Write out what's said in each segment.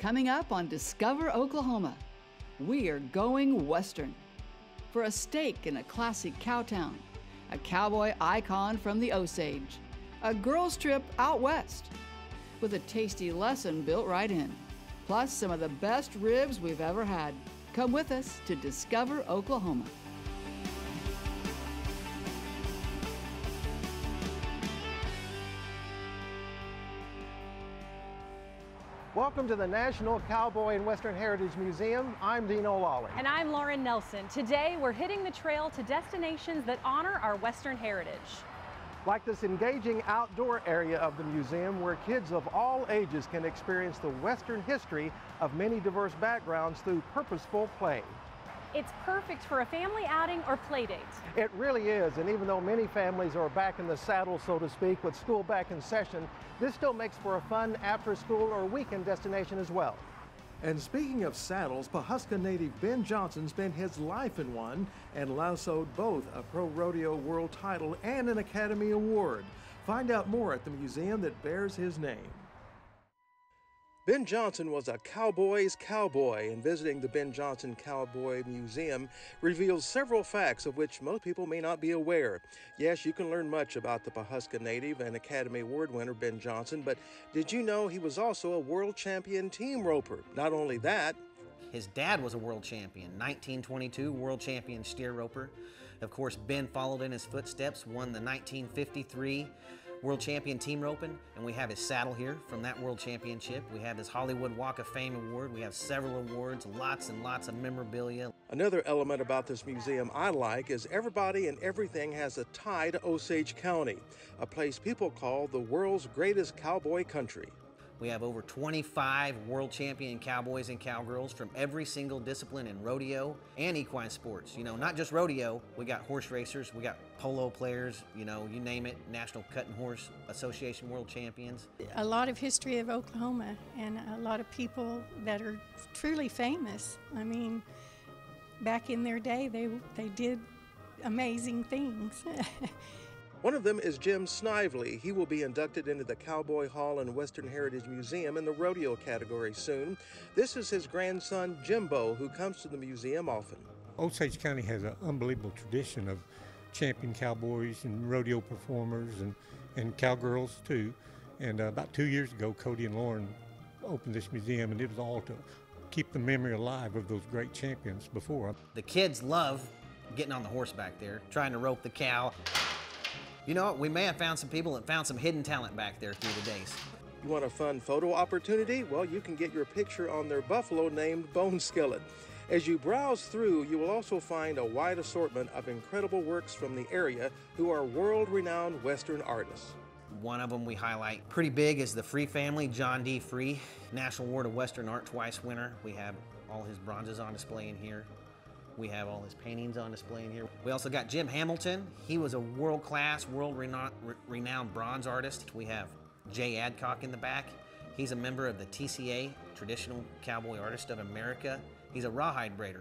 Coming up on Discover Oklahoma, we are going Western. For a steak in a classic cowtown, a cowboy icon from the Osage, a girls' trip out west, with a tasty lesson built right in, plus some of the best ribs we've ever had. Come with us to Discover Oklahoma. Welcome to the National Cowboy and Western Heritage Museum. I'm Dino Lalli. And I'm Lauren Nelson. Today we're hitting the trail to destinations that honor our Western heritage. Like this engaging outdoor area of the museum where kids of all ages can experience the Western history of many diverse backgrounds through purposeful play. It's perfect for a family outing or play date. It really is, and even though many families are back in the saddle, so to speak, with school back in session, this still makes for a fun after-school or weekend destination as well. And speaking of saddles, Pawhuska native Ben Johnson spent his life in one and lassoed both a pro rodeo world title and an Academy Award. Find out more at the museum that bears his name. Ben Johnson was a cowboy's cowboy, and visiting the Ben Johnson Cowboy Museum reveals several facts of which most people may not be aware. Yes, you can learn much about the Pawhuska native and Academy Award winner Ben Johnson, but did you know he was also a world champion team roper? Not only that, his dad was a world champion, 1922 world champion steer roper. Of course, Ben followed in his footsteps, won the 1953 world champion team roping, and we have his saddle here from that world championship. We have his Hollywood Walk of Fame award. We have several awards, lots and lots of memorabilia. Another element about this museum I like is everybody and everything has a tie to Osage County, a place people call the world's greatest cowboy country. We have over 25 world champion cowboys and cowgirls from every single discipline in rodeo and equine sports. You know, not just rodeo, we got horse racers, we got polo players, you know, you name it, National Cutting Horse Association world champions. A lot of history of Oklahoma and a lot of people that are truly famous. I mean, back in their day, they did amazing things. One of them is Jim Snively. He will be inducted into the Cowboy Hall and Western Heritage Museum in the rodeo category soon. This is his grandson, Jimbo, who comes to the museum often. Osage County has an unbelievable tradition of champion cowboys and rodeo performers and cowgirls too. And about 2 years ago, Cody and Lauren opened this museum, and it was all to keep the memory alive of those great champions before. The kids love getting on the horse back there, trying to rope the cow. You know what, we may have found some people that found some hidden talent back there through the days. You want a fun photo opportunity? Well, you can get your picture on their buffalo named Bone Skillet. As you browse through, you will also find a wide assortment of incredible works from the area who are world-renowned Western artists. One of them we highlight pretty big is the Free family, John D. Free, National Award of Western Art twice winner. We have all his bronzes on display in here. We have all his paintings on display in here. We also got Jim Hamilton. He was a world-class, world-renowned bronze artist. We have Jay Adcock in the back. He's a member of the TCA, Traditional Cowboy Artist of America. He's a rawhide braider.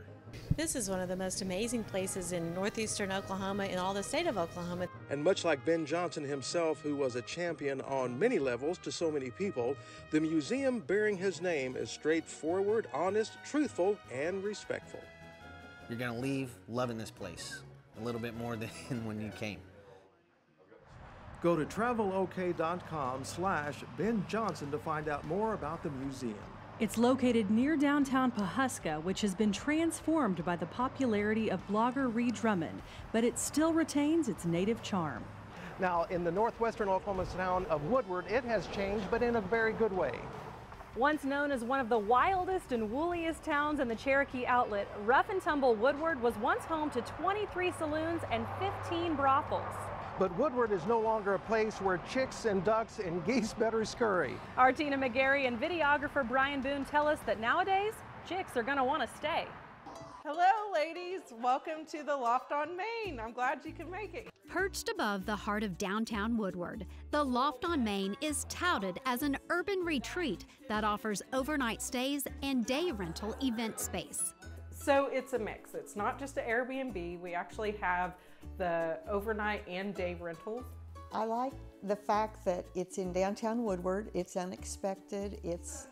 This is one of the most amazing places in northeastern Oklahoma, in all the state of Oklahoma. And much like Ben Johnson himself, who was a champion on many levels to so many people, the museum bearing his name is straightforward, honest, truthful, and respectful. You're gonna leave loving this place a little bit more than when you came. Go to travelok.com/Ben Johnson to find out more about the museum. It's located near downtown Pawhuska, which has been transformed by the popularity of blogger Reed Drummond, but it still retains its native charm. Now, in the northwestern Oklahoma town of Woodward, it has changed, but in a very good way. Once known as one of the wildest and wooliest towns in the Cherokee Outlet, rough and tumble Woodward was once home to 23 saloons and 15 brothels. But Woodward is no longer a place where chicks and ducks and geese better scurry. Our Tina McGarry and videographer Brian Boone tell us that nowadays, chicks are gonna wanna stay. Hello ladies, welcome to the Loft on Main. I'm glad you can make it. Perched above the heart of downtown Woodward, the Loft on Main is touted as an urban retreat that offers overnight stays and day rental event space. So it's a mix. It's not just an Airbnb. We actually have the overnight and day rentals. I like the fact that it's in downtown Woodward, it's unexpected, it's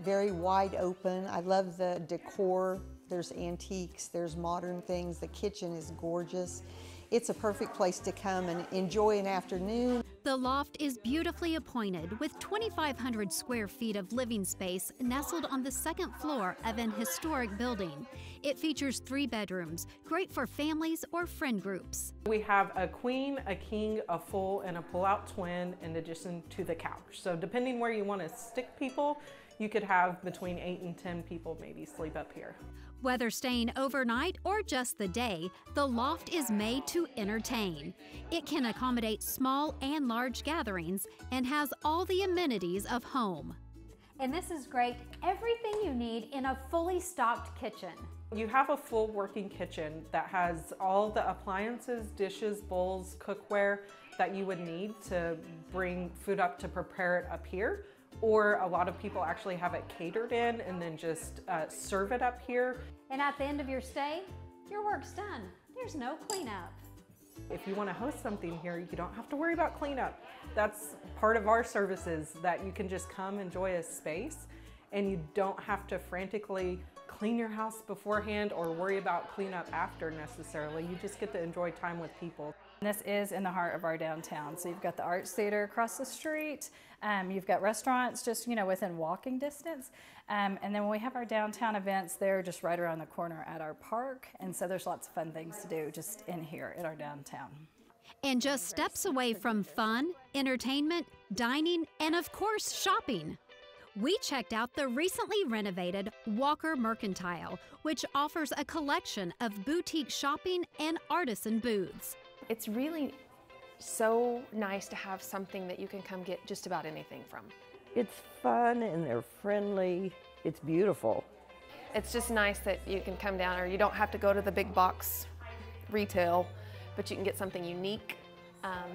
very wide open. I love the decor. There's antiques, there's modern things. The kitchen is gorgeous. It's a perfect place to come and enjoy an afternoon. The Loft is beautifully appointed with 2,500 square feet of living space nestled on the second floor of an historic building. It features 3 bedrooms, great for families or friend groups. We have a queen, a king, a full, and a pull-out twin in addition to the couch. So depending where you want to stick people, you could have between 8 and 10 people maybe sleep up here. Whether staying overnight or just the day, the Loft is made to entertain. It can accommodate small and large gatherings and has all the amenities of home. And this is great, everything you need in a fully stocked kitchen. You have a full working kitchen that has all the appliances, dishes, bowls, cookware that you would need to bring food up to prepare it up here. Or a lot of people actually have it catered in and then just serve it up here. And at the end of your stay, your work's done. There's no cleanup. If you want to host something here, you don't have to worry about cleanup. That's part of our services, that you can just come enjoy a space and you don't have to frantically clean your house beforehand or worry about cleanup after necessarily. You just get to enjoy time with people. This is in the heart of our downtown. So you've got the Arts Theater across the street. You've got restaurants just, within walking distance. And then when we have our downtown events, they're just right around the corner at our park. And so there's lots of fun things to do just in here in our downtown. And just steps away from fun, entertainment, dining, and of course, shopping. We checked out the recently renovated Walker Mercantile, which offers a collection of boutique shopping and artisan booths. It's really so nice to have something that you can come get just about anything from. It's fun and they're friendly. It's beautiful. It's just nice that you can come down, or you don't have to go to the big box retail, but you can get something unique,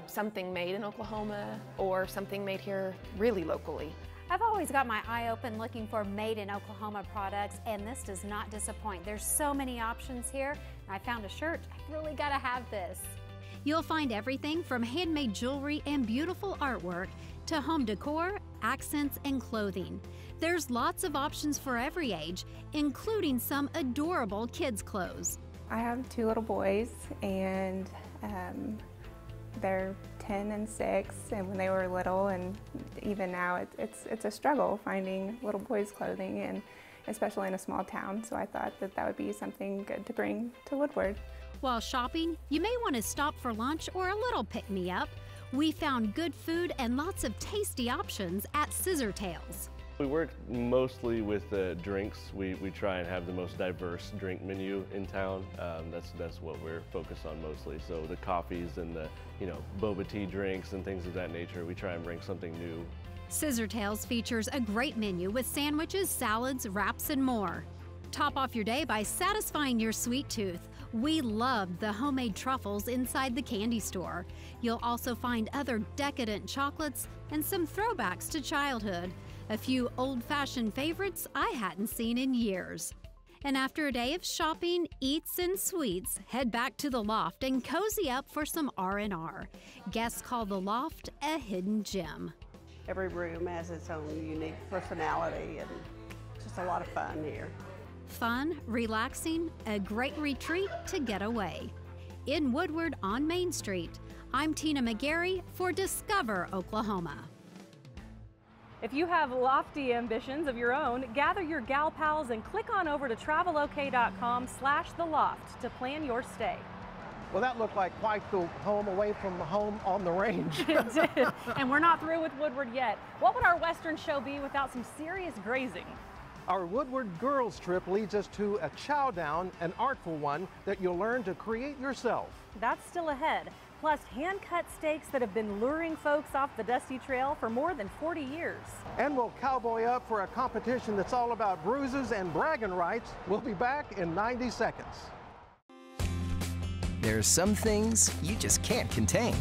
something made in Oklahoma or something made here really locally. I've always got my eye open looking for made in Oklahoma products, and this does not disappoint. There's so many options here. I found a shirt. I really gotta have this. You'll find everything from handmade jewelry and beautiful artwork to home decor, accents, and clothing. There's lots of options for every age, including some adorable kids' clothes. I have 2 little boys, and they're 10 and 6, and when they were little, and even now, it's a struggle finding little boys' clothing, and especially in a small town. So I thought that would be something good to bring to Woodward. While shopping, you may want to stop for lunch or a little pick-me-up. We found good food and lots of tasty options at Scissortails. We work mostly with drinks. We try and have the most diverse drink menu in town. That's what we're focused on mostly. So the coffees and the boba tea drinks and things of that nature, we try and bring something new. Scissortails features a great menu with sandwiches, salads, wraps, and more. Top off your day by satisfying your sweet tooth. We loved the homemade truffles inside the candy store. You'll also find other decadent chocolates and some throwbacks to childhood. A few old-fashioned favorites I hadn't seen in years. And after a day of shopping, eats, and sweets, head back to the Loft and cozy up for some R&R. Guests call the Loft a hidden gem. Every room has its own unique personality, and it's just a lot of fun here. Fun, relaxing, a great retreat to get away. In Woodward on Main Street, I'm Tina McGarry for Discover Oklahoma. If you have lofty ambitions of your own, gather your gal pals and click on over to travelok.com/theloft to plan your stay. Well, that looked like quite the home away from home on the range. It did. And we're not through with Woodward yet. What would our Western show be without some serious grazing? Our Woodward girls trip leads us to a chow down, an artful one that you'll learn to create yourself. That's still ahead. Plus hand-cut steaks that have been luring folks off the dusty trail for more than 40 years. And we'll cowboy up for a competition that's all about bruises and bragging rights. We'll be back in 90 seconds. There are some things you just can't contain.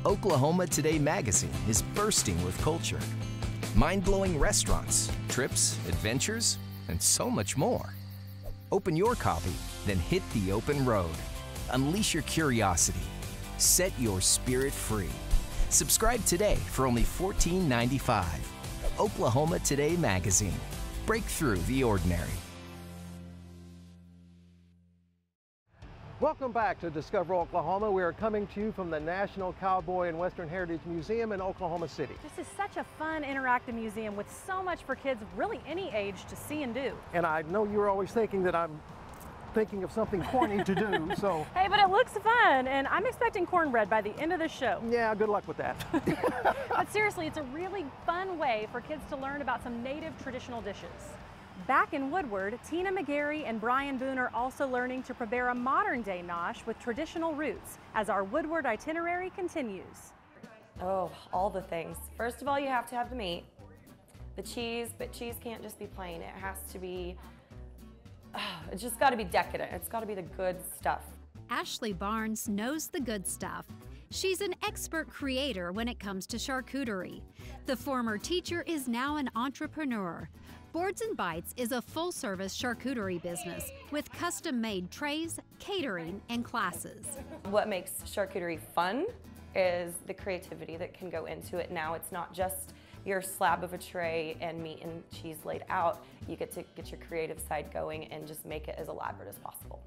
Oklahoma Today magazine is bursting with culture. Mind-blowing restaurants, trips, adventures, and so much more. Open your copy, then hit the open road. Unleash your curiosity. Set your spirit free. Subscribe today for only $14.95. Oklahoma Today magazine. Break through the ordinary. Welcome back to Discover Oklahoma. We are coming to you from the National Cowboy and Western Heritage Museum in Oklahoma City. This is such a fun, interactive museum with so much for kids of really any age to see and do. And I know you're always thinking that I'm thinking of something corny to do, so. Hey, but it looks fun, and I'm expecting cornbread by the end of the show. Yeah, good luck with that. But seriously, it's a really fun way for kids to learn about some native traditional dishes. Back in Woodward, Tina McGarry and Brian Boone are also learning to prepare a modern-day nosh with traditional roots as our Woodward itinerary continues. Oh, all the things. First of all, you have to have the meat, the cheese, but cheese can't just be plain. It has to be, it's just got to be decadent. It's got to be the good stuff. Ashley Barnes knows the good stuff. She's an expert creator when it comes to charcuterie. The former teacher is now an entrepreneur. Boards and Bites is a full-service charcuterie business with custom-made trays, catering, and classes. What makes charcuterie fun is the creativity that can go into it. Now it's not just your slab of a tray and meat and cheese laid out. You get to get your creative side going and just make it as elaborate as possible.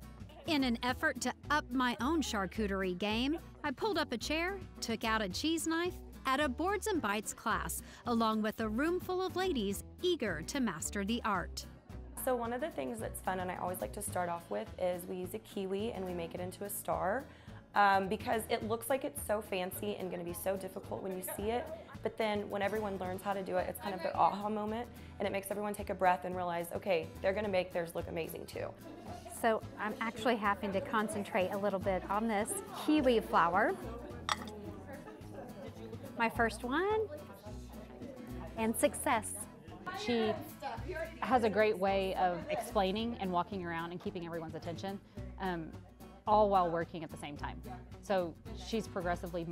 In an effort to up my own charcuterie game, I pulled up a chair, took out a cheese knife, at a Boards and Bites class, along with a room full of ladies eager to master the art. So one of the things that's fun, and I always like to start off with, is we use a kiwi and we make it into a star because it looks like it's so fancy and going to be so difficult when you see it, but then when everyone learns how to do it, it's kind of the aha moment, and it makes everyone take a breath and realize, okay, they're going to make theirs look amazing too. So I'm actually having to concentrate a little bit on this kiwi flower. My first one, and success. She has a great way of explaining and walking around and keeping everyone's attention, all while working at the same time. So she's progressively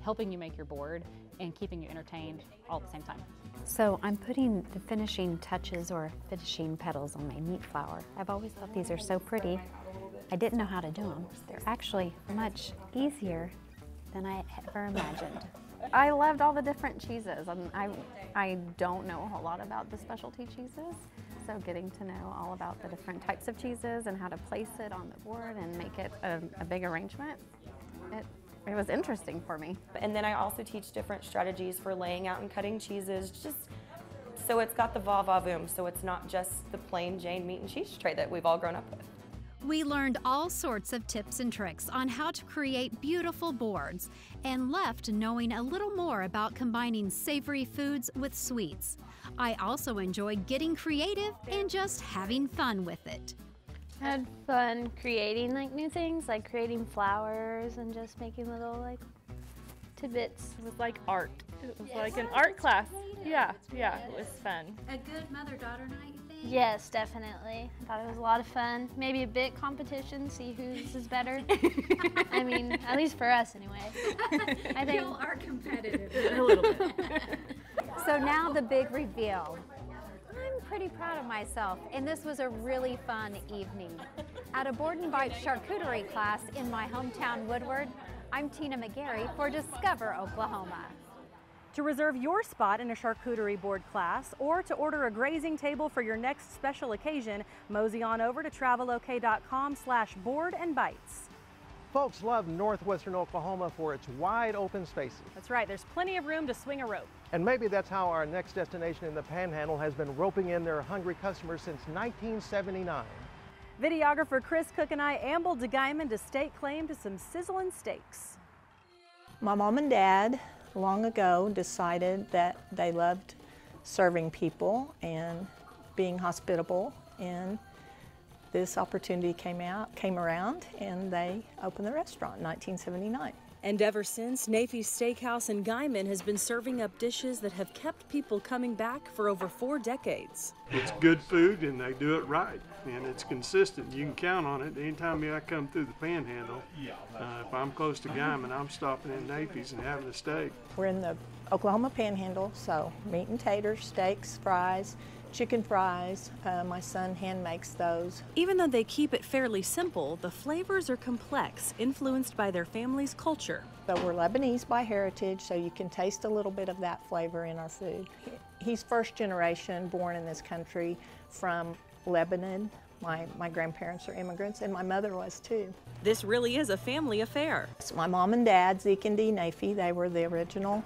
helping you make your board and keeping you entertained all at the same time. So I'm putting the finishing touches or finishing petals on my meat flower. I've always thought these are so pretty. I didn't know how to do them. They're actually much easier than I ever imagined. I loved all the different cheeses. I don't know a whole lot about the specialty cheeses, so getting to know all about the different types of cheeses and how to place it on the board and make it a big arrangement, it was interesting for me. And then I also teach different strategies for laying out and cutting cheeses, just so it's got the va-va-voom, so it's not just the plain Jane meat and cheese tray that we've all grown up with. We learned all sorts of tips and tricks on how to create beautiful boards and left knowing a little more about combining savory foods with sweets. I also enjoyed getting creative and just having fun with it. I had fun creating new things, like creating flowers and just making little tidbits. It was like art. It was like an art class. Yeah, it was fun. A good mother-daughter night? Yes, definitely. I thought it was a lot of fun. Maybe a bit competition, see whose is better. I mean, at least for us anyway. I think you are competitive. A little bit. So now the big reveal. I'm pretty proud of myself, and this was a really fun evening. At a Board and Bite charcuterie class in my hometown Woodward, I'm Tina McGarry for Discover Oklahoma. To reserve your spot in a charcuterie board class or to order a grazing table for your next special occasion, mosey on over to travelok.com/boardandbites. Folks love northwestern Oklahoma for its wide open spaces. That's right, there's plenty of room to swing a rope. And maybe that's how our next destination in the Panhandle has been roping in their hungry customers since 1979. Videographer Chris Cook and I ambled to Guymon to stake claim to some sizzling steaks. My mom and dad long ago decided that they loved serving people and being hospitable, and this opportunity came around and they opened the restaurant in 1979. And ever since, Naifeh's Steakhouse in Guymon has been serving up dishes that have kept people coming back for over 4 decades. It's good food and they do it right, and it's consistent. You can count on it. Anytime I come through the Panhandle, if I'm close to Guymon, I'm stopping in Naifeh's and having a steak. We're in the Oklahoma Panhandle, so meat and taters, steaks, fries, chicken fries. My son hand makes those. Even though they keep it fairly simple, the flavors are complex, influenced by their family's culture. So we're Lebanese by heritage, so you can taste a little bit of that flavor in our food. He's first generation, born in this country from Lebanon. My grandparents are immigrants, and my mother was too. This really is a family affair. So my mom and dad, Zeke and Dee Naifeh, they were the original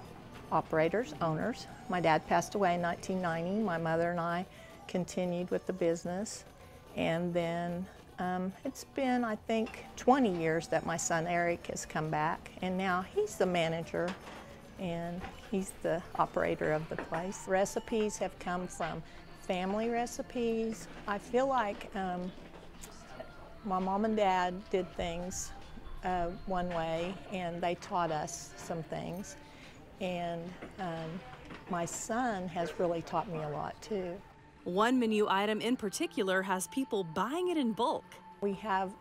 operators, owners. My dad passed away in 1990. My mother and I continued with the business, and then it's been, I think, 20 years that my son Eric has come back, and now he's the manager and he's the operator of the place. Recipes have come from family recipes. I feel like my mom and dad did things one way, and they taught us some things, and my son has really taught me a lot too. One menu item in particular has people buying it in bulk. We have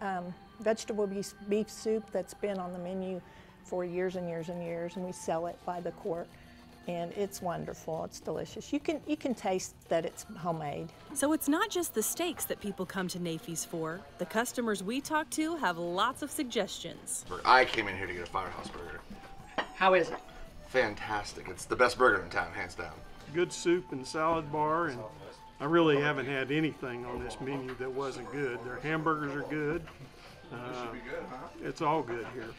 vegetable beef soup that's been on the menu for years and years and years, and we sell it by the quart, and it's wonderful. It's delicious. You can taste that it's homemade. So it's not just the steaks that people come to Naifeh's for. The customers we talk to have lots of suggestions. I came in here to get a Firehouse burger. How is it? Fantastic. It's the best burger in town, hands down. Good soup and salad bar, and I really haven't had anything on this menu that wasn't good. Their hamburgers are good. It's all good here.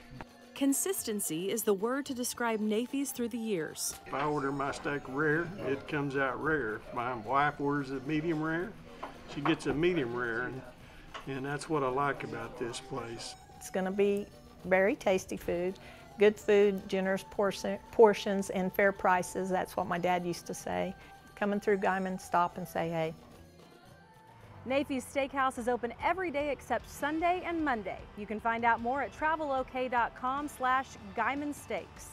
Consistency is the word to describe Naifeh's through the years. If I order my steak rare, it comes out rare. If my wife orders it medium rare, she gets a medium rare, and that's what I like about this place. It's going to be very tasty food, good food, generous portions, and fair prices. That's what my dad used to say. Coming through Guymon, stop and say hey. Naifeh's Steakhouse is open every day except Sunday and Monday. You can find out more at travelok.com/GuymonSteaks.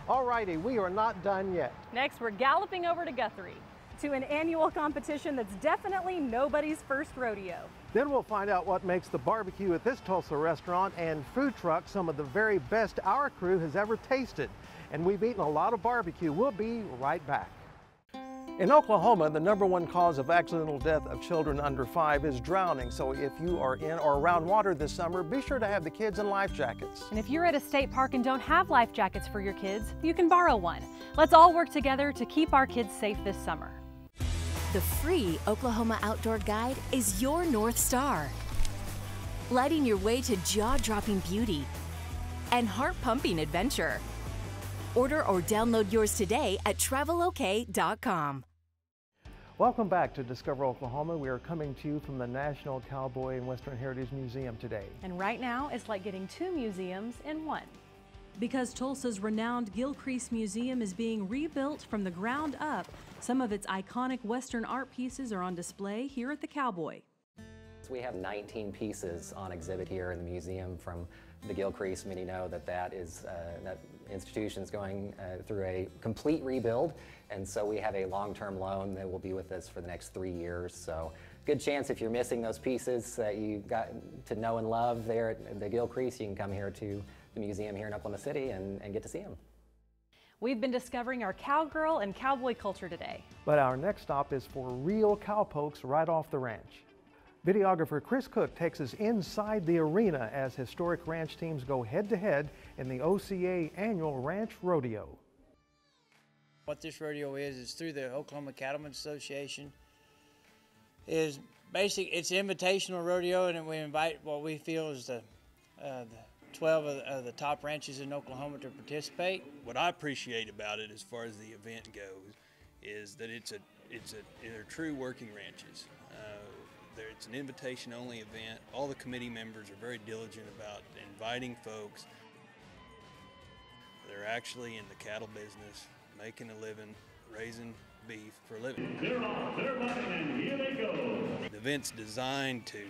All righty, we are not done yet. Next, we're galloping over to Guthrie to an annual competition that's definitely nobody's first rodeo. Then we'll find out what makes the barbecue at this Tulsa restaurant and food truck some of the very best our crew has ever tasted. And we've eaten a lot of barbecue. We'll be right back. In Oklahoma, the #1 cause of accidental death of children under 5 is drowning. So if you are in or around water this summer, be sure to have the kids in life jackets. And if you're at a state park and don't have life jackets for your kids, you can borrow one. Let's all work together to keep our kids safe this summer. The free Oklahoma Outdoor Guide is your North Star, lighting your way to jaw-dropping beauty and heart-pumping adventure. Order or download yours today at travelok.com. Welcome back to Discover Oklahoma. We are coming to you from the National Cowboy and Western Heritage Museum today. And right now, it's like getting 2 museums in one. Because Tulsa's renowned Gilcrease Museum is being rebuilt from the ground up, some of its iconic Western art pieces are on display here at the Cowboy. We have 19 pieces on exhibit here in the museum from the Gilcrease. Many know that that institution is going through a complete rebuild, and so we have a long-term loan that will be with us for the next 3 years. So good chance if you're missing those pieces that you got to know and love there at the Gilcrease, you can come here to the museum here in Oklahoma City and get to see them. We've been discovering our cowgirl and cowboy culture today. But our next stop is for real cowpokes right off the ranch. Videographer Chris Cook takes us inside the arena as historic ranch teams go head-to-head in the OCA annual Ranch Rodeo. What this rodeo is through the Oklahoma Cattlemen's Association. It's invitational rodeo, and we invite what we feel is the 12 of the top ranches in Oklahoma to participate. What I appreciate about it as far as the event goes is that they're true working ranches. It's an invitation-only event. All the committee members are very diligent about inviting folks. They're actually in the cattle business, making a living, raising beef for a living. They're off, they're running, and here they go. The event's designed to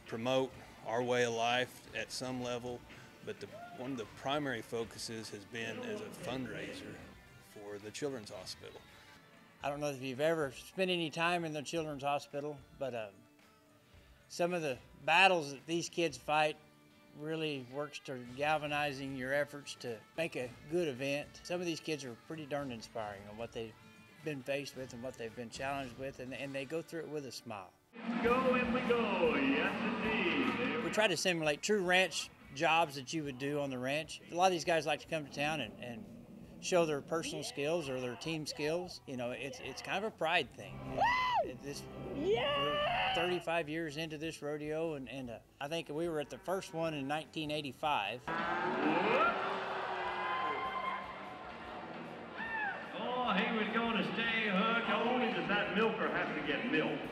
promote our way of life at some level, but one of the primary focuses has been as a fundraiser for the Children's Hospital. I don't know if you've ever spent any time in the Children's Hospital, but some of the battles that these kids fight really works to galvanizing your efforts to make a good event. Some of these kids are pretty darn inspiring on what they've been faced with and what they've been challenged with, and they go through it with a smile. Go and we go, yes indeed. We try to simulate true ranch jobs that you would do on the ranch. A lot of these guys like to come to town and show their personal skills or their team skills. You know, it's kind of a pride thing. We're 35 years into this rodeo, and I think we were at the first one in 1985. Oh, he was going to stay hooked. Only does that milker have to get milked.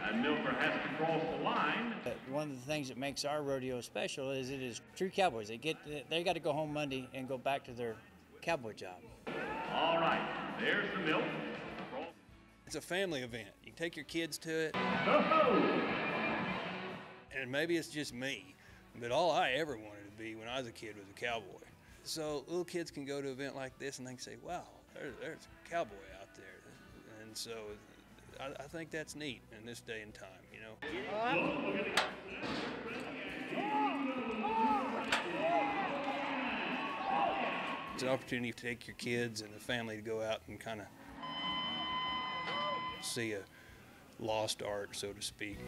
That milker has to cross the line. One of the things that makes our rodeo special is it is true cowboys. They got to go home Monday and go back to their cowboy job. All right, there's the milk. It's a family event. You can take your kids to it. And maybe it's just me, but all I ever wanted to be when I was a kid was a cowboy. So little kids can go to an event like this and they can say, wow, there's a cowboy out there. And so I think that's neat in this day and time, you know. It's an opportunity to take your kids and the family to go out and kind of see a lost art, so to speak.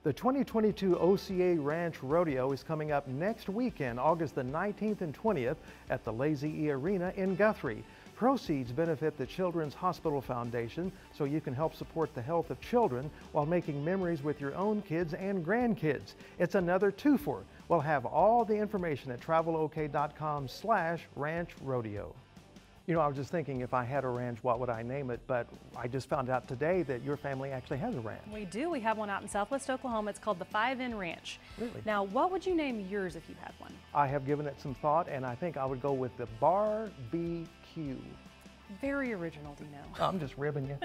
The 2022 OCA Ranch Rodeo is coming up next weekend, August the 19th and 20th at the Lazy E Arena in Guthrie. Proceeds benefit the Children's Hospital Foundation, so you can help support the health of children while making memories with your own kids and grandkids. It's another twofer. We'll have all the information at travelok.com/ranch rodeo. You know, I was just thinking, if I had a ranch, what would I name it? But I just found out today that your family actually has a ranch. We do. We have one out in Southwest Oklahoma. It's called the 5N Ranch. Really? Now, what would you name yours if you had one? I have given it some thought, and I think I would go with the BRBQ. Very original, Dino. I'm just ribbing you.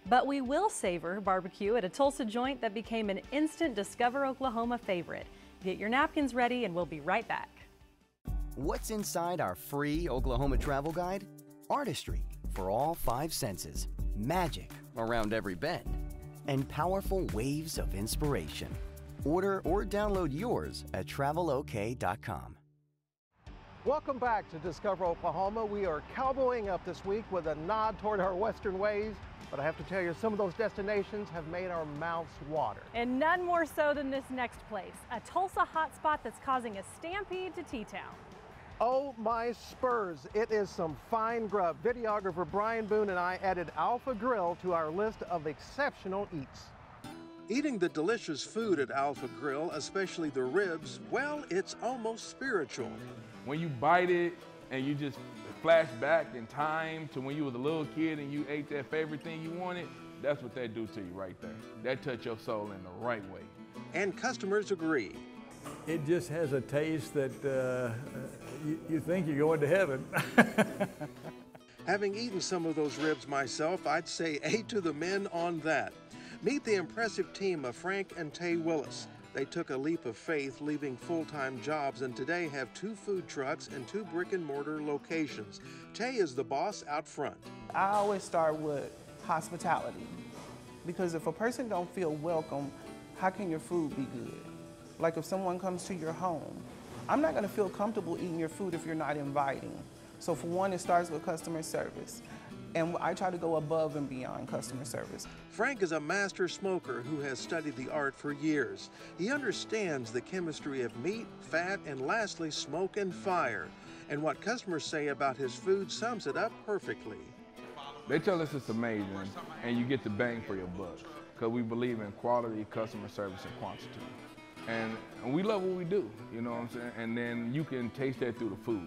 But we will savor barbecue at a Tulsa joint that became an instant Discover Oklahoma favorite. Get your napkins ready, and we'll be right back. What's inside our free Oklahoma travel guide? Artistry for all 5 senses, magic around every bend, and powerful waves of inspiration. Order or download yours at travelok.com. Welcome back to Discover Oklahoma. We are cowboying up this week with a nod toward our western ways, but I have to tell you, some of those destinations have made our mouths water. And none more so than this next place, a Tulsa hotspot that's causing a stampede to T-Town. Oh my spurs, it is some fine grub. Videographer Brian Boone and I added Alpha Grill to our list of exceptional eats. Eating the delicious food at Alpha Grill, especially the ribs, well, it's almost spiritual. When you bite it and you just flash back in time to when you was a little kid and you ate that favorite thing you wanted, that's what they do to you right there. That touch your soul in the right way. And customers agree. It just has a taste that you think you're going to heaven. Having eaten some of those ribs myself, I'd say A to the men on that. Meet the impressive team of Frank and Tay Willis. They took a leap of faith, leaving full-time jobs, and today have 2 food trucks and 2 brick-and-mortar locations. Tay is the boss out front. I always start with hospitality, because if a person don't feel welcome, how can your food be good? Like if someone comes to your home, I'm not gonna feel comfortable eating your food if you're not inviting. So for one, it starts with customer service. And I try to go above and beyond customer service. Frank is a master smoker who has studied the art for years. He understands the chemistry of meat, fat, and lastly, smoke and fire. And what customers say about his food sums it up perfectly. They tell us it's amazing, and you get the bang for your buck, because we believe in quality, customer service, and quantity. And we love what we do, you know what I'm saying? And then you can taste that through the food.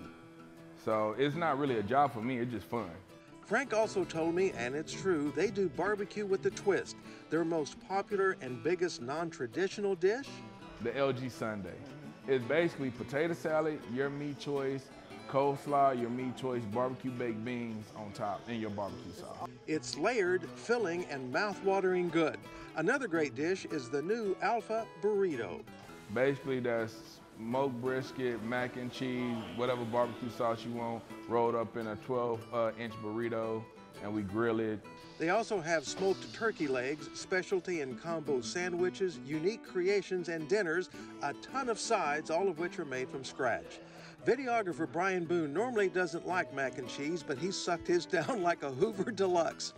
So it's not really a job for me, it's just fun. Frank also told me, and it's true, they do barbecue with a twist. Their most popular and biggest non-traditional dish? The LG Sunday. It's basically potato salad, your meat choice, coleslaw, your meat choice, barbecue baked beans on top, and your barbecue sauce. It's layered, filling, and mouth-watering good. Another great dish is the new Alpha Burrito. Basically, that's smoked brisket, mac and cheese, whatever barbecue sauce you want, rolled up in a 12-inch burrito, and we grill it. They also have smoked turkey legs, specialty and combo sandwiches, unique creations and dinners, a ton of sides, all of which are made from scratch. Videographer Brian Boone normally doesn't like mac and cheese, but he sucked his down like a Hoover Deluxe.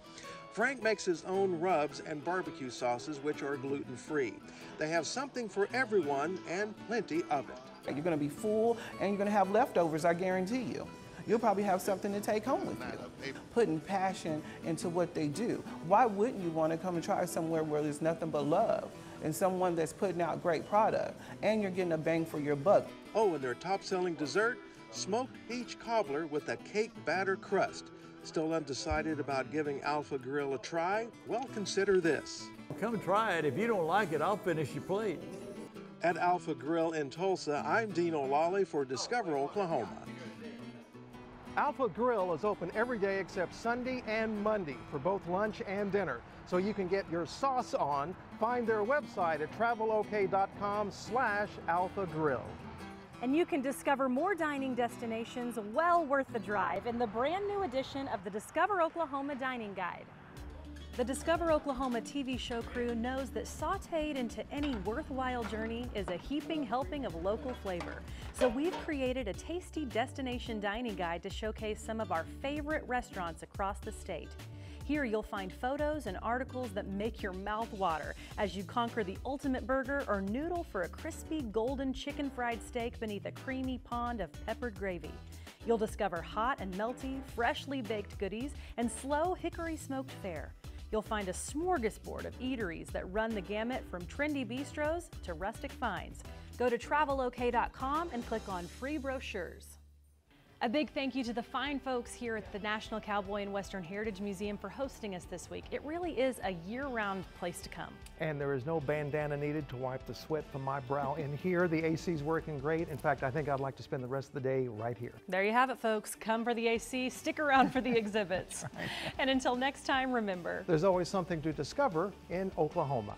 Frank makes his own rubs and barbecue sauces, which are gluten-free. They have something for everyone and plenty of it. You're going to be full and you're going to have leftovers, I guarantee you. You'll probably have something to take home with you. Putting passion into what they do. Why wouldn't you want to come and try somewhere where there's nothing but love and someone that's putting out great product and you're getting a bang for your buck? Oh, and their top-selling dessert, smoked peach cobbler with a cake batter crust. Still undecided about giving Alpha Grill a try? Well, consider this. Come try it. If you don't like it, I'll finish your plate. At Alpha Grill in Tulsa, I'm Dino Lalli for Discover Oklahoma. Alpha Grill is open every day except Sunday and Monday for both lunch and dinner. So you can get your sauce on. Find their website at travelok.com/Alpha Grill. And you can discover more dining destinations well worth the drive in the brand new edition of the Discover Oklahoma Dining Guide. The Discover Oklahoma TV show crew knows that sauteed into any worthwhile journey is a heaping helping of local flavor. So we've created a tasty destination dining guide to showcase some of our favorite restaurants across the state. Here you'll find photos and articles that make your mouth water as you conquer the ultimate burger or noodle for a crispy golden chicken fried steak beneath a creamy pond of peppered gravy. You'll discover hot and melty, freshly baked goodies and slow hickory smoked fare. You'll find a smorgasbord of eateries that run the gamut from trendy bistros to rustic finds. Go to travelok.com and click on free brochures. A big thank you to the fine folks here at the National Cowboy and Western Heritage Museum for hosting us this week. It really is a year-round place to come. And there is no bandana needed to wipe the sweat from my brow in here. The AC's working great. In fact, I think I'd like to spend the rest of the day right here. There you have it, folks. Come for the AC, stick around for the exhibits. Right. And until next time, remember, there's always something to discover in Oklahoma.